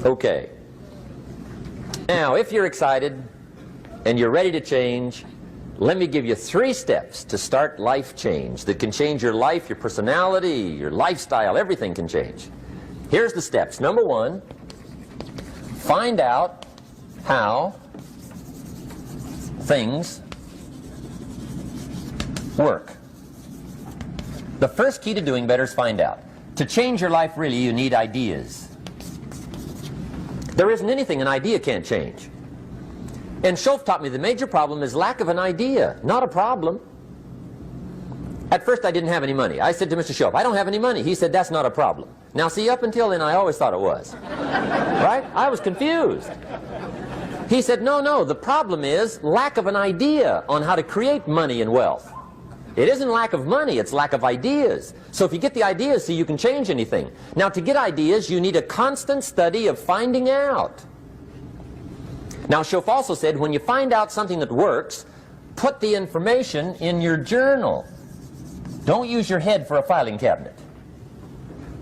Okay. Now, if you're excited and you're ready to change, let me give you 3 steps to start life change that can change your life, your personality, your lifestyle. Everything can change. Here's the steps. Number 1, find out how things work. The first key to doing better is find out. To change your life, really, you need ideas. There isn't anything an idea can't change. And Schoaf taught me the major problem is lack of an idea, not a problem. At first I didn't have any money. I said to Mr. Schoaf, I don't have any money. He said, that's not a problem. Now see, up until then I always thought it was. Right? I was confused. He said, no, the problem is lack of an idea on how to create money and wealth. It isn't lack of money, it's lack of ideas. So if you get the ideas, see, you can change anything. Now, to get ideas, you need a constant study of finding out. Now, Schoaf also said, when you find out something that works, put the information in your journal. Don't use your head for a filing cabinet.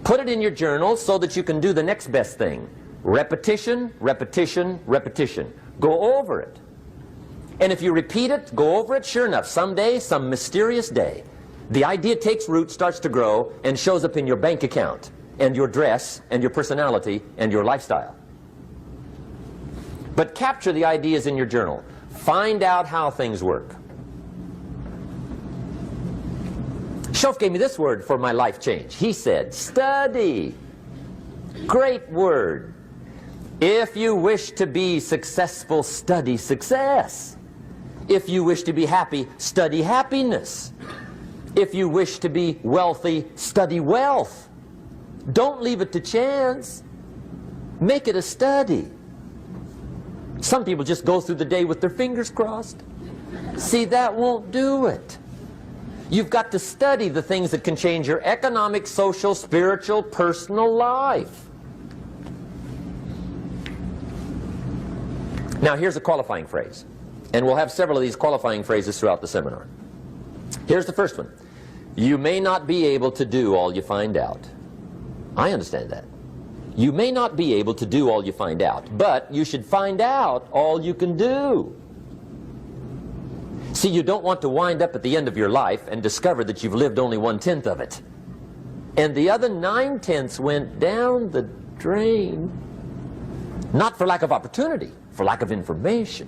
Put it in your journal so that you can do the next best thing. Repetition, repetition, repetition. Go over it. And if you repeat it, go over it, sure enough, someday, some mysterious day, the idea takes root, starts to grow, and shows up in your bank account, and your dress, and your personality, and your lifestyle. But capture the ideas in your journal. Find out how things work. Schoaf gave me this word for my life change. He said, study. Great word. If you wish to be successful, study success. If you wish to be happy, study happiness. If you wish to be wealthy, study wealth. Don't leave it to chance. Make it a study. Some people just go through the day with their fingers crossed. See, that won't do it. You've got to study the things that can change your economic, social, spiritual, personal life. Now, here's a qualifying phrase. And we'll have several of these qualifying phrases throughout the seminar. Here's the first one. You may not be able to do all you find out. I understand that. You may not be able to do all you find out, but you should find out all you can do. See, you don't want to wind up at the end of your life and discover that you've lived only 1/10 of it. And the other 9/10 went down the drain. Not for lack of opportunity, for lack of information.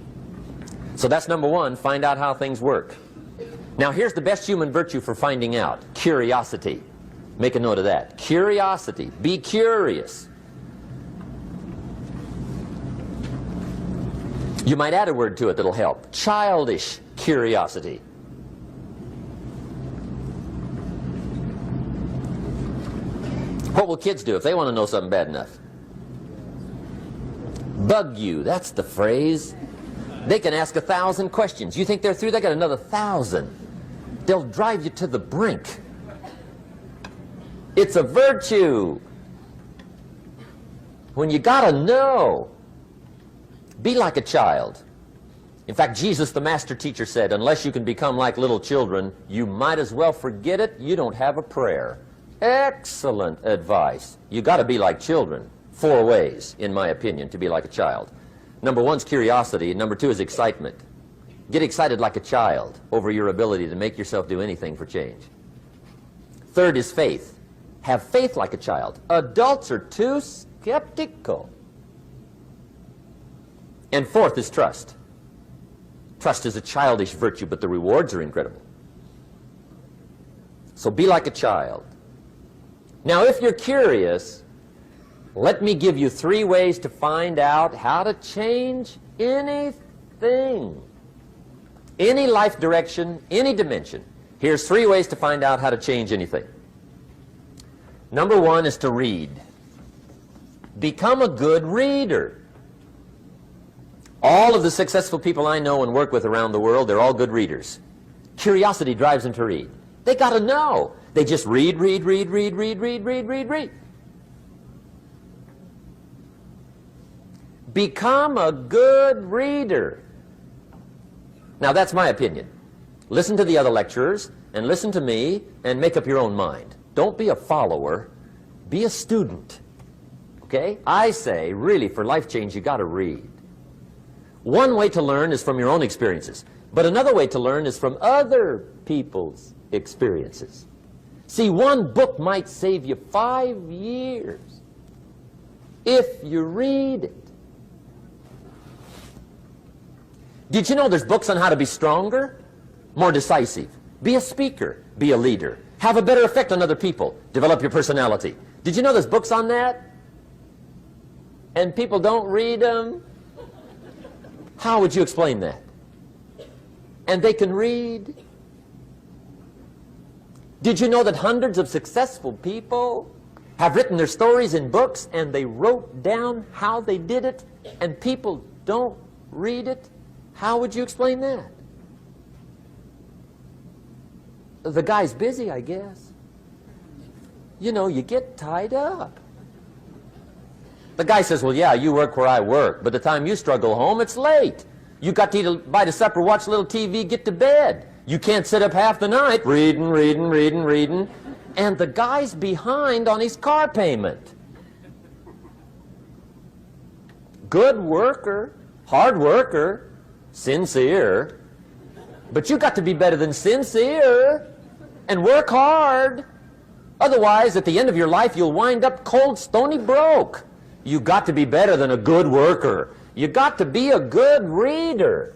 So that's number 1, find out how things work. Now here's the best human virtue for finding out, curiosity. Make a note of that. Curiosity. Be curious. You might add a word to it that'll help. Childish curiosity. What will kids do if they want to know something bad enough? Bug you. That's the phrase. They can ask 1,000 questions. You think they're through? They got another 1,000. They'll drive you to the brink. It's a virtue. When you gotta know, be like a child. In fact, Jesus, the master teacher, said, unless you can become like little children, you might as well forget it. You don't have a prayer. Excellent advice. You gotta be like children. 4 ways, in my opinion, to be like a child. Number 1 is curiosity, and number 2 is excitement. Get excited like a child over your ability to make yourself do anything for change. 3rd is faith. Have faith like a child. Adults are too skeptical. And 4th is trust. Trust is a childish virtue, but the rewards are incredible. So be like a child. Now, if you're curious, let me give you 3 ways to find out how to change anything. Any life direction, any dimension. Here's 3 ways to find out how to change anything. Number 1 is to read. Become a good reader. All of the successful people I know and work with around the world, they're all good readers. Curiosity drives them to read. They got to know. They just read. Become a good reader. Now that's my opinion. Listen to the other lecturers and listen to me and make up your own mind. Don't be a follower, be a student. Okay? I say, really, for life change, you got to read. One way to learn is from your own experiences, but another way to learn is from other people's experiences. See, one book might save you 5 years if you read it. Did you know there's books on how to be stronger, more decisive, be a speaker, be a leader, have a better effect on other people, develop your personality? Did you know there's books on that? And people don't read them? How would you explain that? And they can read? Did you know that hundreds of successful people have written their stories in books and they wrote down how they did it and people don't read it? How would you explain that? The guy's busy, I guess. You know, you get tied up. The guy says, well, yeah, you work where I work. By the time you struggle home, it's late. You got to eat a bite of supper, watch a little TV, get to bed. You can't sit up half the night reading. And the guy's behind on his car payment. Good worker, hard worker, sincere. But you got to be better than sincere and work hard. Otherwise, at the end of your life, you'll wind up cold, stony broke. You got to be better than a good worker. You got to be a good reader.